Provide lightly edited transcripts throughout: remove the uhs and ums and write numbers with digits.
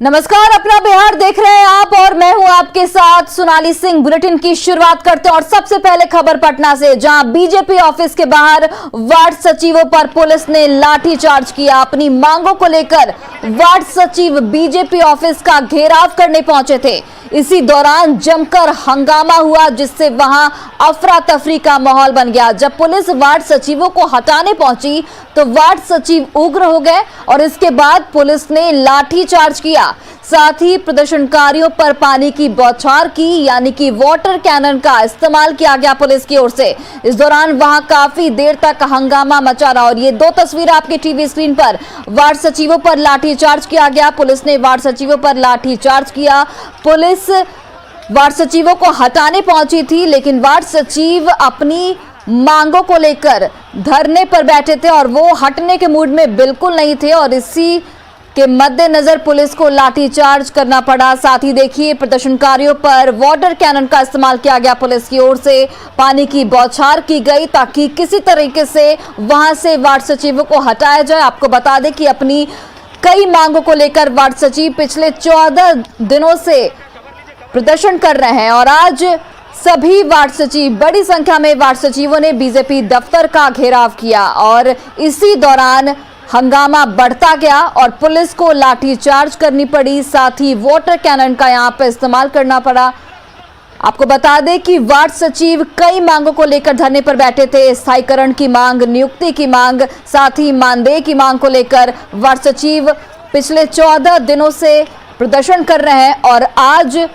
नमस्कार, अपना बिहार देख रहे हैं आप और मैं हूं आपके साथ सोनाली सिंह। बुलेटिन की शुरुआत करते हैं और सबसे पहले खबर पटना से, जहां बीजेपी ऑफिस के बाहर वार्ड सचिवों पर पुलिस ने लाठीचार्ज किया। अपनी मांगों को लेकर वार्ड सचिव बीजेपी ऑफिस का घेराव करने पहुंचे थे। इसी दौरान जमकर हंगामा हुआ, जिससे वहां अफरा तफरी का माहौल बन गया। जब पुलिस वार्ड सचिवों को हटाने पहुंची तो वार्ड सचिव उग्र हो गए और इसके बाद पुलिस ने लाठीचार्ज किया। साथ ही प्रदर्शनकारियों पर पानी की बौछार की, यानी कि वाटर कैनन का इस्तेमाल किया गया पुलिस की ओर से। इस दौरान वहां काफी देर तक हंगामा मचा रहा और ये दो तस्वीर आपके टीवी स्क्रीन पर, वार्ड सचिवों पर लाठीचार्ज किया गया। पुलिस ने वार्ड सचिवों पर लाठीचार्ज किया। पुलिस वार्ड सचिवों को हटाने पहुंची थी, लेकिन वार्ड सचिव अपनी मांगों को लेकर धरने पर बैठे थे और वो हटने के मूड में बिल्कुल नहीं थे और इसी के मद्देनजर पुलिस को लाठीचार्ज करना पड़ा। साथ ही देखिए, प्रदर्शनकारियों पर वाटर कैनन का इस्तेमाल किया गया पुलिस की ओर से। पानी की बौछार की गई ताकि किसी तरीके से वहां से वार्ड सचिवों को हटाया जाए। आपको बता दें कि अपनी कई मांगों को लेकर वार्ड सचिव पिछले 14 दिनों से प्रदर्शन कर रहे हैं और आज सभी वार्ड सचिव, बड़ी संख्या में वार्ड सचिवों ने बीजेपी दफ्तर का घेराव किया और इसी दौरान हंगामा बढ़ता गया और पुलिस को लाठीचार्ज करनी पड़ी। साथ ही वाटर कैनन का यहां पर इस्तेमाल करना पड़ा। आपको बता दें कि वार्ड सचिव कई मांगों को लेकर धरने पर बैठे थे। स्थायीकरण की मांग, नियुक्ति की मांग, साथ ही मानदेय की मांग को लेकर वार्ड सचिव पिछले 14 दिनों से प्रदर्शन कर रहे हैं और आज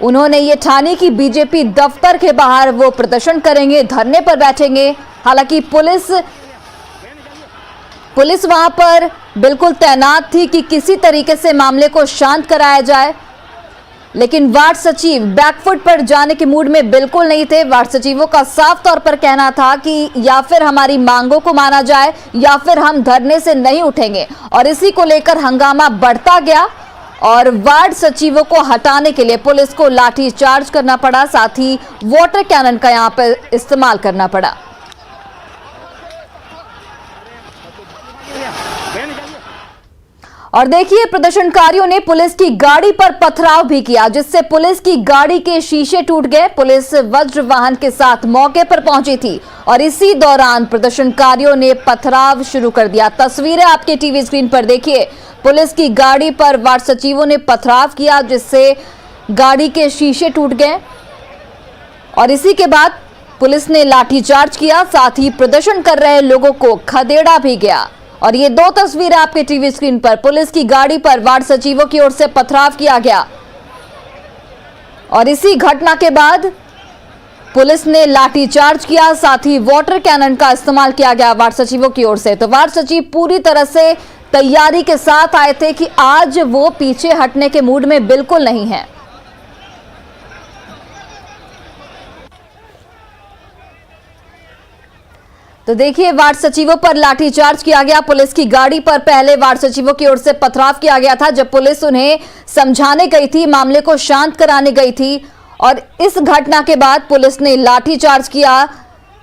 उन्होंने ये ठानी कि बीजेपी दफ्तर के बाहर वो प्रदर्शन करेंगे, धरने पर बैठेंगे। हालांकि पुलिस वहां पर बिल्कुल तैनात थी कि किसी तरीके से मामले को शांत कराया जाए, लेकिन वार्ड सचिव बैकफुट पर जाने के मूड में बिल्कुल नहीं थे। वार्ड सचिवों का साफ तौर पर कहना था कि या फिर हमारी मांगों को माना जाए या फिर हम धरने से नहीं उठेंगे और इसी को लेकर हंगामा बढ़ता गया और वार्ड सचिवों को हटाने के लिए पुलिस को लाठीचार्ज करना पड़ा। साथ ही वाटर कैनन का यहां पर इस्तेमाल करना पड़ा। और देखिए, प्रदर्शनकारियों ने पुलिस की गाड़ी पर पथराव भी किया, जिससे पुलिस की गाड़ी के शीशे टूट गए। पुलिस वज्र वाहन के साथ मौके पर पहुंची थी और इसी दौरान प्रदर्शनकारियों ने पथराव शुरू कर दिया। तस्वीरें आपके टीवी स्क्रीन पर देखिए। पुलिस की गाड़ी पर वार्ड सचिवों ने पथराव किया, जिससे गाड़ी के शीशे टूट गए और इसी के बाद पुलिस ने लाठीचार्ज किया। साथ ही प्रदर्शन कर रहे लोगों को खदेड़ा भी गया और ये दो तस्वीरें आपके टीवी स्क्रीन पर, पुलिस की गाड़ी पर वार्ड सचिवों की ओर से पथराव किया गया और इसी घटना के बाद पुलिस ने लाठीचार्ज किया। साथ ही वाटर कैनन का इस्तेमाल किया गया वार्ड सचिवों की ओर से। तो वार्ड सचिव पूरी तरह से तैयारी के साथ आए थे कि आज वो पीछे हटने के मूड में बिल्कुल नहीं है। तो देखिए, वार्ड सचिवों पर लाठीचार्ज किया गया। पुलिस की गाड़ी पर पहले वार्ड सचिवों की ओर से पथराव किया गया था जब पुलिस उन्हें समझाने गई थी, मामले को शांत कराने गई थी और इस घटना के बाद पुलिस ने लाठीचार्ज किया,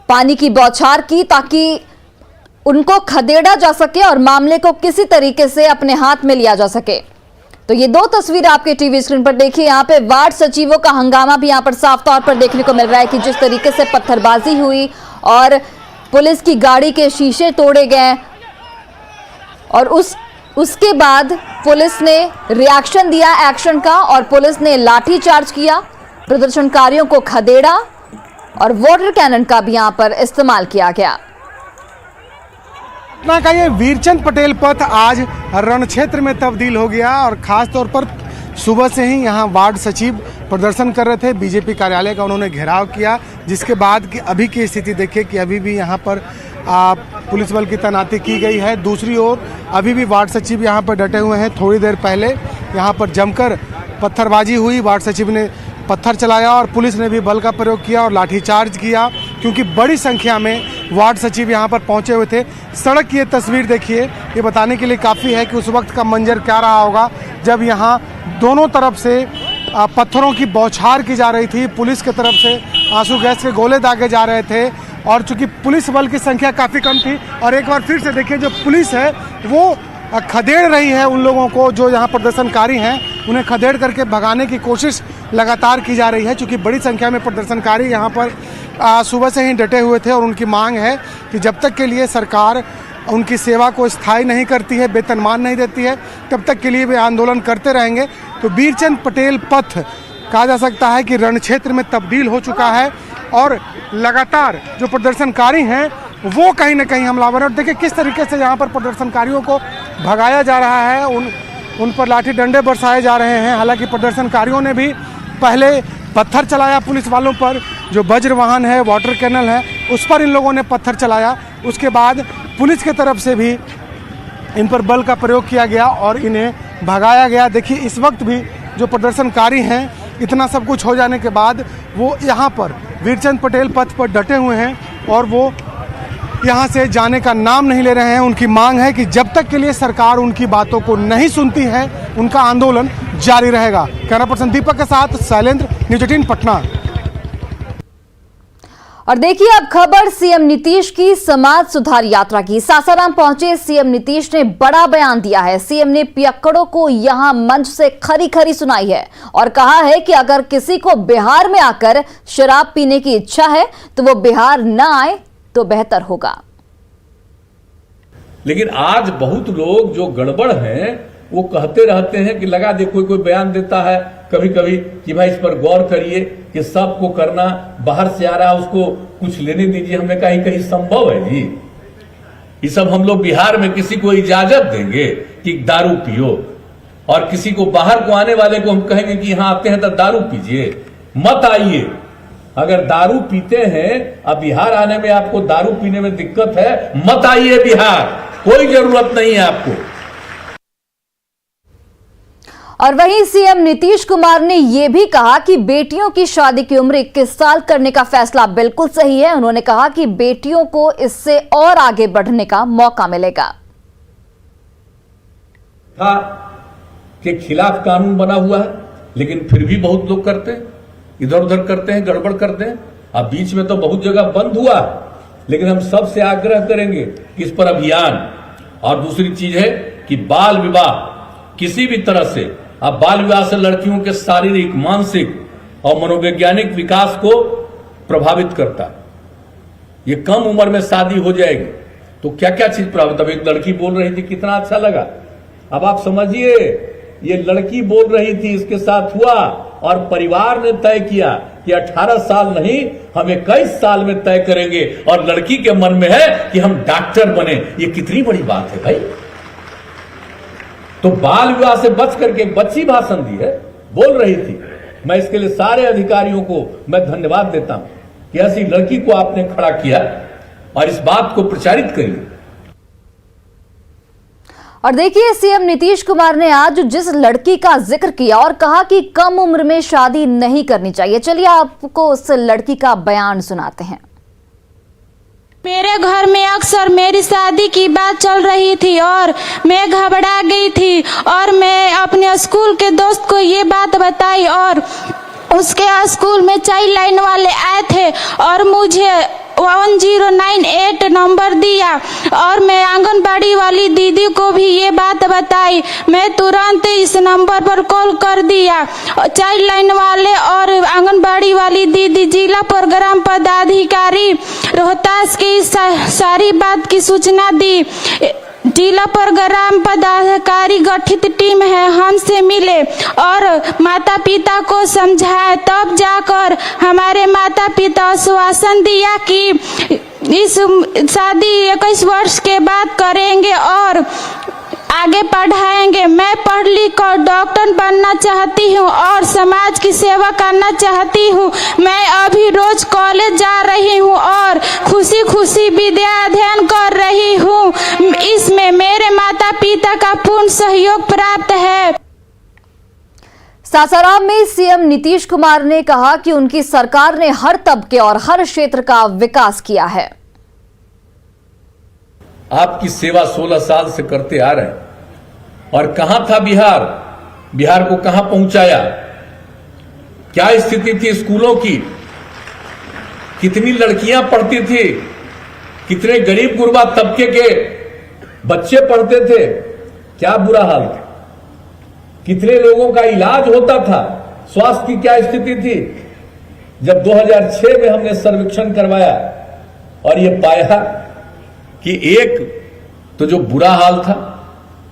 पानी की बौछार की ताकि उनको खदेड़ा जा सके और मामले को किसी तरीके से अपने हाथ में लिया जा सके। तो ये दो तस्वीर आपके टीवी स्क्रीन पर देखिए। यहाँ पे वार्ड सचिवों का हंगामा भी यहाँ पर साफ तौर पर देखने को मिल रहा है कि जिस तरीके से पत्थरबाजी हुई और पुलिस की गाड़ी के शीशे तोड़े गए और उसके बाद पुलिस ने रिएक्शन दिया एक्शन का और पुलिस ने लाठीचार्ज किया, प्रदर्शनकारियों को खदेड़ा और वाटर कैनन का भी यहाँ पर इस्तेमाल किया गया। पटना का ये वीरचंद पटेल पथ आज रण क्षेत्र में तब्दील हो गया और खास तौर पर सुबह से ही यहाँ वार्ड सचिव प्रदर्शन कर रहे थे। बीजेपी कार्यालय का उन्होंने घेराव किया, जिसके बाद कि अभी की स्थिति देखिए कि अभी भी यहाँ पर पुलिस बल की तैनाती की गई है। दूसरी ओर अभी भी वार्ड सचिव यहाँ पर डटे हुए हैं। थोड़ी देर पहले यहाँ पर जमकर पत्थरबाजी हुई, वार्ड सचिव ने पत्थर चलाया और पुलिस ने भी बल का प्रयोग किया और लाठीचार्ज किया, क्योंकि बड़ी संख्या में वार्ड सचिव यहाँ पर पहुँचे हुए थे। सड़क की ये तस्वीर देखिए, ये बताने के लिए काफ़ी है कि उस वक्त का मंजर क्या रहा होगा जब यहाँ दोनों तरफ से पत्थरों की बौछार की जा रही थी। पुलिस की तरफ से आंसू गैस के गोले दागे जा रहे थे और चूंकि पुलिस बल की संख्या काफ़ी कम थी और एक बार फिर से देखिए, जो पुलिस है वो खदेड़ रही है उन लोगों को जो यहाँ प्रदर्शनकारी हैं, उन्हें खदेड़ करके भगाने की कोशिश लगातार की जा रही है। क्योंकि बड़ी संख्या में प्रदर्शनकारी यहाँ पर सुबह से ही डटे हुए थे और उनकी मांग है कि जब तक के लिए सरकार उनकी सेवा को स्थायी नहीं करती है, वेतनमान नहीं देती है, तब तक के लिए वे आंदोलन करते रहेंगे। तो बीरचंद पटेल पथ कहा जा सकता है कि रण क्षेत्र में तब्दील हो चुका है और लगातार जो प्रदर्शनकारी हैं वो कहीं ना कहीं हमलावर हैं। और देखिए किस तरीके से यहाँ पर प्रदर्शनकारियों को भगाया जा रहा है, उन पर लाठी डंडे बरसाए जा रहे हैं। हालांकि प्रदर्शनकारियों ने भी पहले पत्थर चलाया पुलिस वालों पर, जो वज्र वाहन है, वाटर कैनल है, उस पर इन लोगों ने पत्थर चलाया। उसके बाद पुलिस की तरफ से भी इन पर बल का प्रयोग किया गया और इन्हें भगाया गया। देखिए इस वक्त भी जो प्रदर्शनकारी हैं, इतना सब कुछ हो जाने के बाद वो यहाँ पर बीरचंद पटेल पथ पर डटे हुए हैं और वो यहाँ से जाने का नाम नहीं ले रहे हैं। उनकी मांग है कि जब तक के लिए सरकार उनकी बातों को नहीं सुनती है, उनका आंदोलन जारी रहेगा। कैमरा पर्सन दीपक के साथ शैलेंद्र, न्यूज़ 18 पटना। और देखिए अब खबर सीएम नीतीश की समाज सुधार यात्रा की। सासाराम पहुंचे सीएम नीतीश ने बड़ा बयान दिया है। सीएम ने पियक्कड़ों को यहां मंच से खरी खरी सुनाई है और कहा है कि अगर किसी को बिहार में आकर शराब पीने की इच्छा है तो वो बिहार न आए तो बेहतर होगा। लेकिन आज बहुत लोग जो गड़बड़ हैं वो कहते रहते हैं कि लगा दे कोई बयान देता है कभी कभी कि भाई इस पर गौर करिए कि सबको करना, बाहर से आ रहा है उसको कुछ लेने दीजिए। हमने कहा कहीं संभव है जी? ये सब हम लोग बिहार में किसी को इजाजत देंगे कि दारू पियो और किसी को बाहर को आने वाले को हम कहेंगे कि यहाँ आते हैं तो दारू पीजिए, मत आइए। अगर दारू पीते हैं अब बिहार आने में आपको दारू पीने में दिक्कत है, मत आइए बिहार, कोई जरूरत नहीं है आपको। और वहीं सीएम नीतीश कुमार ने यह भी कहा कि बेटियों की शादी की उम्र 21 साल करने का फैसला बिल्कुल सही है। उन्होंने कहा कि बेटियों को इससे और आगे बढ़ने का मौका मिलेगा। था के खिलाफ कानून बना हुआ है, लेकिन फिर भी बहुत लोग करते हैं, इधर उधर करते हैं, गड़बड़ करते हैं। अब बीच में तो बहुत जगह बंद हुआ, लेकिन हम सबसे आग्रह करेंगे कि इस पर अभियान। और दूसरी चीज है कि बाल विवाह किसी भी तरह से, अब बाल विवाह से लड़कियों के शारीरिक, मानसिक और मनोवैज्ञानिक विकास को प्रभावित करता है। ये कम उम्र में शादी हो जाएगी तो क्या क्या चीज प्रभावित। अब एक लड़की बोल रही थी, कितना अच्छा लगा। अब आप समझिए, ये लड़की बोल रही थी, इसके साथ हुआ और परिवार ने तय किया कि 18 साल नहीं, हम 21 साल में तय करेंगे। और लड़की के मन में है कि हम डॉक्टर बने। ये कितनी बड़ी बात है भाई। तो बाल विवाह से बच करके एक बच्ची भाषण दी है, बोल रही थी। मैं इसके लिए सारे अधिकारियों को मैं धन्यवाद देता हूं कि ऐसी लड़की को आपने खड़ा किया और इस बात को प्रचारित करिए। और देखिए सीएम नीतीश कुमार ने आज जिस लड़की का जिक्र किया और कहा कि कम उम्र में शादी नहीं करनी चाहिए, चलिए आपको उस लड़की का बयान सुनाते हैं। मेरे घर में अक्सर मेरी शादी की बात चल रही थी और मैं घबरा गई थी और मैं अपने स्कूल के दोस्त को ये बात बताई और उसके स्कूल में चाइल्ड लाइन वाले आए थे और मुझे 1098 नंबर दिया और मैं आंगनबाड़ी वाली दीदी को भी ये बात बताई। मैं तुरंत इस नंबर पर कॉल कर दिया। चाइल्ड लाइन वाले और आंगनबाड़ी वाली दीदी जिला प्रोग्राम पदाधिकारी रोहतास की सारी बात की सूचना दी। जिला प्रोग्राम पदाधिकारी गठित टीम है, हमसे मिले और माता पिता को समझाए, तब जाकर हमारे माता पिता आश्वासन दिया कि इस शादी 21 वर्ष के बाद करेंगे और आगे पढ़ाएंगे। मैं पढ़ लिख कर डॉक्टर बनना चाहती हूँ और समाज की सेवा करना चाहती हूँ। मैं अभी रोज कॉलेज जा रही हूँ और खुशी खुशी विद्या अध्ययन कर रही हूँ। इसमें मेरे माता पिता का पूर्ण सहयोग प्राप्त है। सासाराम में सीएम नीतीश कुमार ने कहा कि उनकी सरकार ने हर तबके और हर क्षेत्र का विकास किया है। आपकी सेवा 16 साल से करते आ रहे हैं और कहां था बिहार, बिहार को कहां पहुंचाया, क्या स्थिति थी स्कूलों की, कितनी लड़कियां पढ़ती थी, कितने गरीब गुरबा तबके के बच्चे पढ़ते थे। क्या बुरा हाल था, कितने लोगों का इलाज होता था, स्वास्थ्य की क्या स्थिति थी। जब 2006 में हमने सर्वेक्षण करवाया और ये पाया कि एक तो जो बुरा हाल था,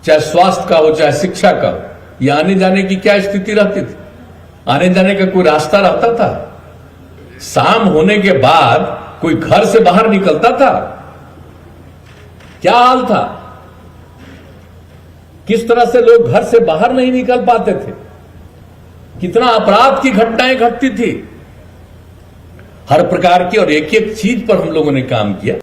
चाहे स्वास्थ्य का हो चाहे शिक्षा का हो, ये आने जाने की क्या स्थिति रहती थी, आने जाने का कोई रास्ता रहता था, शाम होने के बाद कोई घर से बाहर निकलता था, क्या हाल था, किस तरह से लोग घर से बाहर नहीं निकल पाते थे, कितना अपराध की घटनाएं घटती थी, हर प्रकार की। और एक एक चीज पर हम लोगों ने काम किया।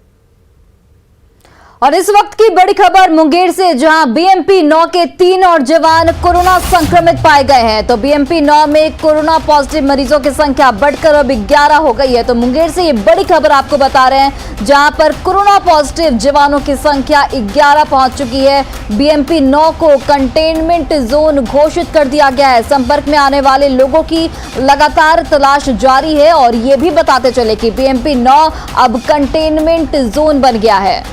और इस वक्त की बड़ी खबर मुंगेर से, जहां बीएमपी 9 के 3 और जवान कोरोना संक्रमित पाए गए हैं। तो बीएमपी 9 में कोरोना पॉजिटिव मरीजों की संख्या बढ़कर अब 11 हो गई है। तो मुंगेर से ये बड़ी खबर आपको बता रहे हैं, जहां पर कोरोना पॉजिटिव जवानों की संख्या 11 पहुंच चुकी है। बीएमपी 9 को कंटेनमेंट जोन घोषित कर दिया गया है। संपर्क में आने वाले लोगों की लगातार तलाश जारी है और ये भी बताते चले कि बीएमपी 9 अब कंटेनमेंट जोन बन गया है।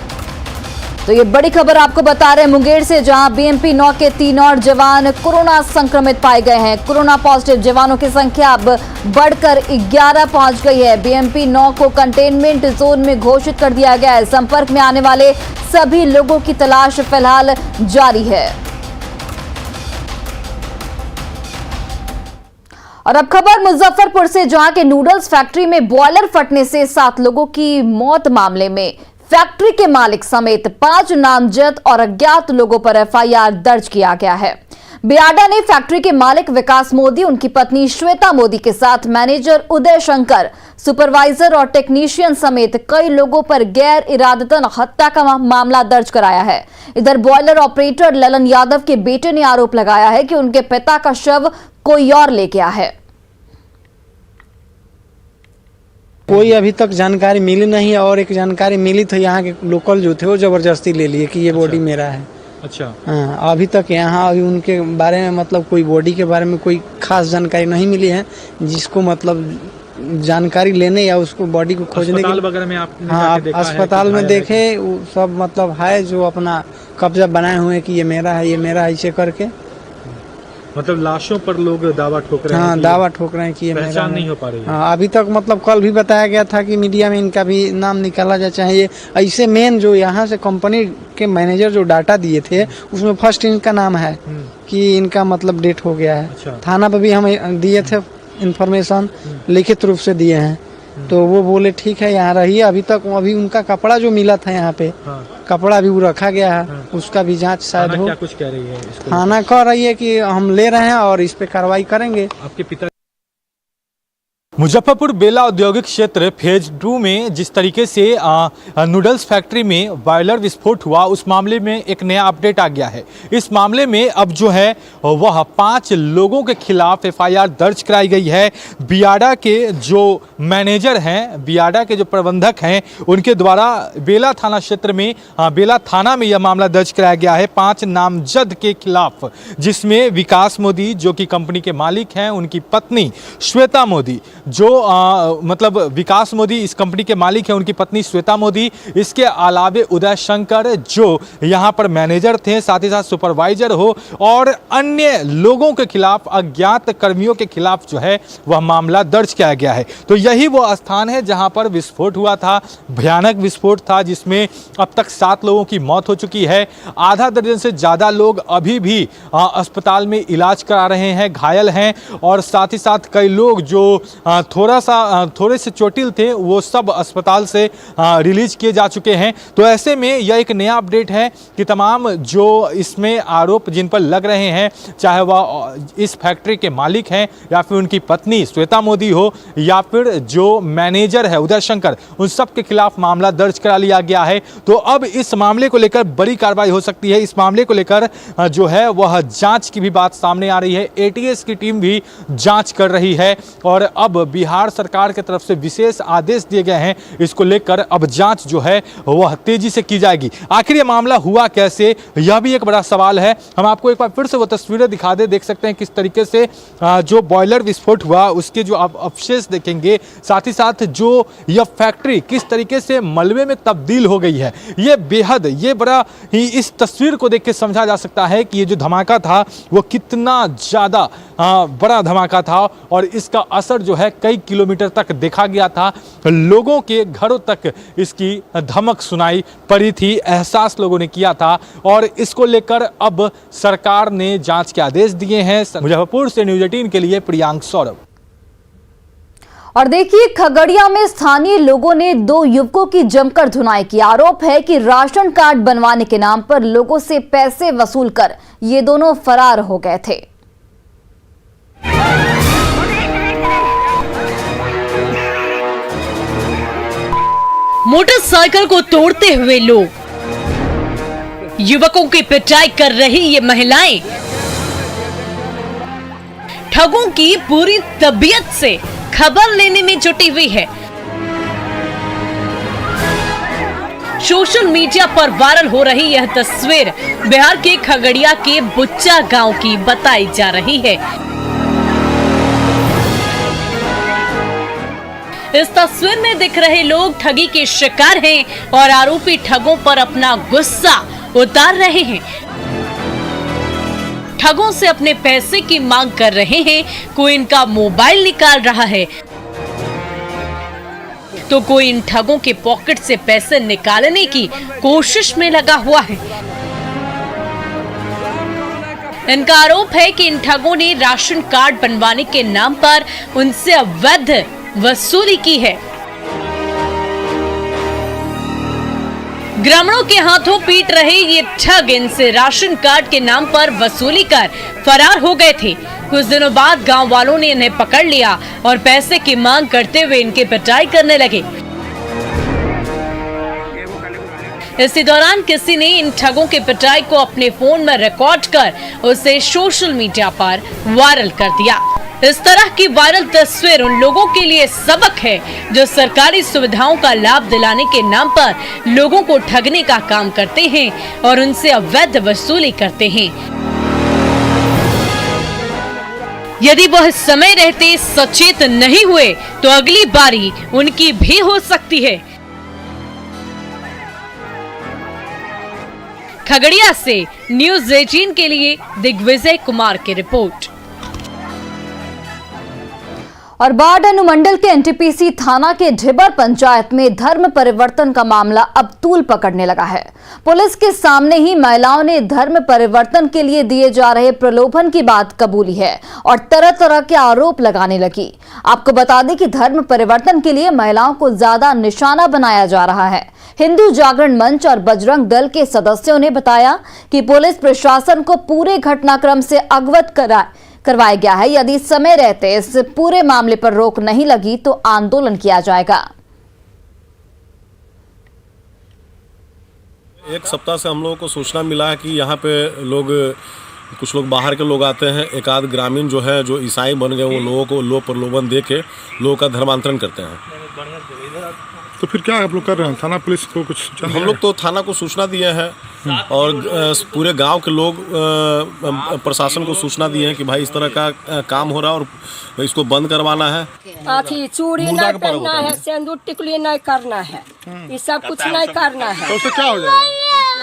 तो ये बड़ी खबर आपको बता रहे हैं मुंगेर से, जहां बीएमपी 9 के 3 और जवान कोरोना संक्रमित पाए गए हैं। कोरोना पॉजिटिव जवानों की संख्या अब बढ़कर 11 पहुंच गई है। बीएमपी 9 को कंटेनमेंट जोन में घोषित कर दिया गया है। संपर्क में आने वाले सभी लोगों की तलाश फिलहाल जारी है। और अब खबर मुजफ्फरपुर से, जहां के नूडल्स फैक्ट्री में बॉयलर फटने से 7 लोगों की मौत मामले में फैक्ट्री के मालिक समेत 5 नामजद और अज्ञात लोगों पर एफआईआर दर्ज किया गया है। बियाडा ने फैक्ट्री के मालिक विकास मोदी, उनकी पत्नी श्वेता मोदी के साथ मैनेजर उदय शंकर, सुपरवाइजर और टेक्नीशियन समेत कई लोगों पर गैर इरादतन हत्या का मामला दर्ज कराया है। इधर बॉयलर ऑपरेटर ललन यादव के बेटे ने आरोप लगाया है कि उनके पिता का शव कोई और ले गया है। कोई अभी तक जानकारी मिली नहीं है, और एक जानकारी मिली तो यहाँ के लोकल जो थे वो जबरदस्ती ले लिए कि ये बॉडी मेरा है। अच्छा। हाँ, अभी तक यहाँ अभी उनके बारे में मतलब कोई बॉडी के बारे में कोई खास जानकारी नहीं मिली है। जिसको मतलब जानकारी लेने या उसको बॉडी को खोजने अस्पताल वगैरह में आपने हाँ देखा अस्पताल में देखे वो सब मतलब है जो अपना कब्जा बनाए हुए कि ये मेरा है, ये मेरा है, ऐसे करके मतलब लाशों पर लोग दावा ठोक रहे हैं। हाँ, दावा ठोक रहे हैं कि ये मेरा पहचान है। नहीं हो पा रही है। हाँ, अभी तक मतलब कल भी बताया गया था कि मीडिया में इनका भी नाम निकाला जाए चाहिए। ऐसे मेन जो यहाँ से कंपनी के मैनेजर जो डाटा दिए थे उसमें फर्स्ट इनका नाम है कि इनका मतलब डेट हो गया है। अच्छा। थाना पर भी हम दिए थे इन्फॉर्मेशन, लिखित रूप से दिए हैं। तो वो बोले ठीक है यहाँ रहिए। अभी तक अभी उनका कपड़ा जो मिला था यहाँ पे, कपड़ा भी वो रखा गया है, उसका भी जांच शायद हो। क्या कुछ कह रही है इसको? थाना कह रही है कि हम ले रहे हैं और इस पे कार्रवाई करेंगे। आपके पिता मुजफ्फरपुर बेला औद्योगिक क्षेत्र फेज 2 में जिस तरीके से नूडल्स फैक्ट्री में बॉयलर विस्फोट हुआ, उस मामले में एक नया अपडेट आ गया है। इस मामले में अब जो है वह 5 लोगों के खिलाफ एफआईआर दर्ज कराई गई है। बियाडा के जो मैनेजर हैं, बियाडा के जो प्रबंधक हैं, उनके द्वारा बेला थाना क्षेत्र में बेला थाना में यह मामला दर्ज कराया गया है 5 नामजद के खिलाफ, जिसमें विकास मोदी जो कि कंपनी के मालिक हैं, उनकी पत्नी श्वेता मोदी जो मतलब विकास मोदी इस कंपनी के मालिक हैं, उनकी पत्नी श्वेता मोदी, इसके अलावे उदय शंकर जो यहाँ पर मैनेजर थे, साथ ही साथ सुपरवाइजर हो, और अन्य लोगों के खिलाफ, अज्ञात कर्मियों के खिलाफ जो है वह मामला दर्ज किया गया है। तो यही वो स्थान है जहाँ पर विस्फोट हुआ था, भयानक विस्फोट था, जिसमें अब तक 7 लोगों की मौत हो चुकी है। आधा दर्जन से ज़्यादा लोग अभी भी अस्पताल में इलाज करा रहे हैं, घायल हैं, और साथ ही साथ कई लोग जो थोड़े से चोटिल थे वो सब अस्पताल से रिलीज किए जा चुके हैं। तो ऐसे में यह एक नया अपडेट है कि तमाम जो इसमें आरोप जिन पर लग रहे हैं, चाहे वह इस फैक्ट्री के मालिक हैं या फिर उनकी पत्नी श्वेता मोदी हो या फिर जो मैनेजर है उदय शंकर, उन सब के खिलाफ मामला दर्ज करा लिया गया है। तो अब इस मामले को लेकर बड़ी कार्रवाई हो सकती है। इस मामले को लेकर जो है वह जांच की भी बात सामने आ रही है। एटीएस की टीम भी जांच कर रही है और अब बिहार सरकार की तरफ से विशेष आदेश दिए गए हैं, इसको लेकर अब जांच जो है वह तेजी से की जाएगी। आखिर ये मामला हुआ कैसे, यह भी एक बड़ा सवाल है। हम आपको एक बार फिर से वो तस्वीरें दिखा दे, देख सकते हैं किस तरीके से जो बॉयलर विस्फोट हुआ उसके जो आप अवशेष देखेंगे, साथ ही साथ जो यह फैक्ट्री किस तरीके से मलबे में तब्दील हो गई है। ये बेहद, ये बड़ा ही इस तस्वीर को देख के समझा जा सकता है कि ये जो धमाका था वो कितना ज़्यादा बड़ा धमाका था और इसका असर जो है कई किलोमीटर तक देखा गया था। लोगों के घरों तक इसकी धमक सुनाई पड़ी थी, एहसास लोगों ने किया था और इसको लेकर अब सरकार ने जांच के आदेश दिए हैं। मुजफ्फरपुर से न्यूज़ 18 के लिए प्रियांक सौरभ। और देखिए, खगड़िया में स्थानीय लोगों ने 2 युवकों की जमकर धुनाई की। आरोप है कि राशन कार्ड बनवाने के नाम पर लोगों से पैसे वसूल कर ये दोनों फरार हो गए थे। मोटरसाइकिल को तोड़ते हुए लोग, युवकों की पिटाई कर रही ये महिलाएं, ठगों की पूरी तबीयत से खबर लेने में जुटी हुई है। सोशल मीडिया पर वायरल हो रही यह तस्वीर बिहार के खगड़िया के बुच्चा गांव की बताई जा रही है। इस तस्वीर में दिख रहे लोग ठगी के शिकार हैं और आरोपी ठगों पर अपना गुस्सा उतार रहे हैं। ठगों से अपने पैसे की मांग कर रहे हैं। कोई इनका मोबाइल निकाल रहा है तो कोई इन ठगों के पॉकेट से पैसे निकालने की कोशिश में लगा हुआ है। इनका आरोप है कि इन ठगों ने राशन कार्ड बनवाने के नाम पर उनसे अवैध वसूली की है। ग्रामीणों के हाथों पीट रहे ये ठग इनसे राशन कार्ड के नाम पर वसूली कर फरार हो गए थे। कुछ दिनों बाद गांव वालों ने इन्हें पकड़ लिया और पैसे की मांग करते हुए इनकी पिटाई करने लगे। इसी दौरान किसी ने इन ठगों के पिटाई को अपने फोन में रिकॉर्ड कर उसे सोशल मीडिया पर वायरल कर दिया। इस तरह की वायरल तस्वीर उन लोगों के लिए सबक है जो सरकारी सुविधाओं का लाभ दिलाने के नाम पर लोगों को ठगने का काम करते हैं और उनसे अवैध वसूली करते हैं। यदि वह समय रहते सचेत नहीं हुए तो अगली बारी उनकी भी हो सकती है। खगड़िया से न्यूज़ 18 के लिए दिग्विजय कुमार की रिपोर्ट। और बाढ़ अनुमंडल के एनटीपीसी थाना के ढिबर पंचायत में धर्म परिवर्तन का मामला अब तूल पकड़ने लगा है। पुलिस के सामने ही महिलाओं ने धर्म परिवर्तन के लिए दिए जा रहे प्रलोभन की बात कबूली है और तरह तरह के आरोप लगाने लगी। आपको बता दें कि धर्म परिवर्तन के लिए महिलाओं को ज्यादा निशाना बनाया जा रहा है। हिंदू जागरण मंच और बजरंग दल के सदस्यों ने बताया कि पुलिस प्रशासन को पूरे घटनाक्रम से अवगत करवाया गया है। यदि समय रहते इस पूरे मामले पर रोक नहीं लगी तो आंदोलन किया जाएगा। एक सप्ताह से हम लोगों को सूचना मिला है कि यहाँ पे कुछ लोग बाहर के लोग आते हैं, एक आध ग्रामीण जो है जो ईसाई बन गए वो लोगों को लोभ प्रलोभन दे के लोगों का धर्मांतरण करते हैं। तो फिर क्या आप लोग कर रहे हैं? थाना पुलिस को कुछ हम लोग तो थाना को सूचना दिए हैं और पूरे गांव के लोग प्रशासन को सूचना दिए हैं कि भाई इस तरह का काम हो रहा है और इसको बंद करवाना है। अथी चूड़ी नहीं पहनना है, सिंदूर टिकुली नहीं करना है, ये सब कुछ नहीं करना है। तो उससे क्या हो जाएगा?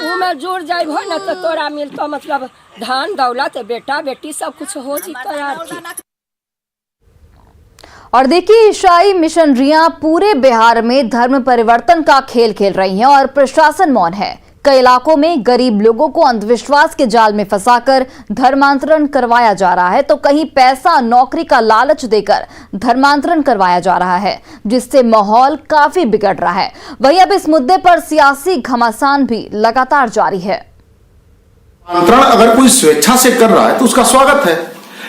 वो में जुड़ जाए हो ना तो तोरा मिलता मतलब धन दौलत बेटा बेटी सब कुछ हो जीता यार। और देखिए, ईसाई मिशनरियां पूरे बिहार में धर्म परिवर्तन का खेल खेल रही हैं और प्रशासन मौन है। कई इलाकों में गरीब लोगों को अंधविश्वास के जाल में फंसाकर धर्मांतरण करवाया जा रहा है तो कहीं पैसा नौकरी का लालच देकर धर्मांतरण करवाया जा रहा है, जिससे माहौल काफी बिगड़ रहा है। वहीं अब इस मुद्दे पर सियासी घमासान भी लगातार जारी है। धर्मांतरण अगर कोई स्वेच्छा से कर रहा है तो उसका स्वागत है,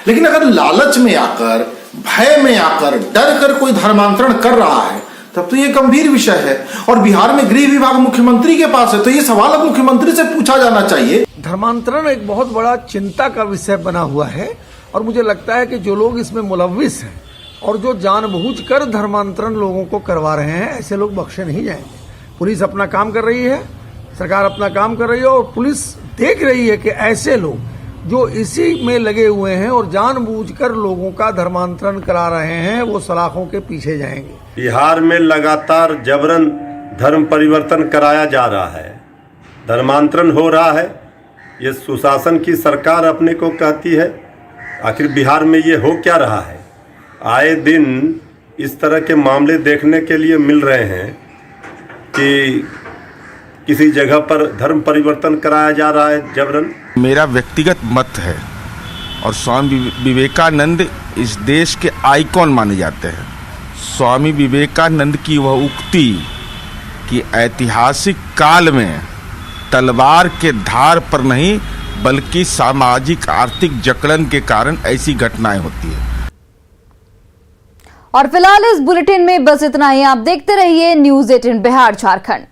लेकिन अगर लालच में आकर, भय में आकर, डर कर कोई धर्मांतरण कर रहा है तब तो ये गंभीर विषय है। और बिहार में गृह विभाग मुख्यमंत्री के पास है तो ये सवाल अब मुख्यमंत्री से पूछा जाना चाहिए। धर्मांतरण एक बहुत बड़ा चिंता का विषय बना हुआ है और मुझे लगता है कि जो लोग इसमें मुलव्विस हैं और जो जानबूझकर धर्मांतरण लोगों को करवा रहे हैं, ऐसे लोग बख्शे नहीं जाएंगे। पुलिस अपना काम कर रही है, सरकार अपना काम कर रही है और पुलिस देख रही है कि ऐसे लोग जो इसी में लगे हुए हैं और जानबूझकर लोगों का धर्मांतरण करा रहे हैं, वो सलाखों के पीछे जाएंगे। बिहार में लगातार जबरन धर्म परिवर्तन कराया जा रहा है, धर्मांतरण हो रहा है। ये सुशासन की सरकार अपने को कहती है, आखिर बिहार में ये हो क्या रहा है? आए दिन इस तरह के मामले देखने के लिए मिल रहे हैं कि किसी जगह पर धर्म परिवर्तन कराया जा रहा है जबरन। मेरा व्यक्तिगत मत है और स्वामी विवेकानंद इस देश के आइकॉन माने जाते हैं। स्वामी विवेकानंद की वह उक्ति कि ऐतिहासिक काल में तलवार के धार पर नहीं बल्कि सामाजिक आर्थिक जकड़न के कारण ऐसी घटनाएं होती है। और फिलहाल इस बुलेटिन में बस इतना ही। आप देखते रहिए न्यूज़ 18 बिहार झारखंड।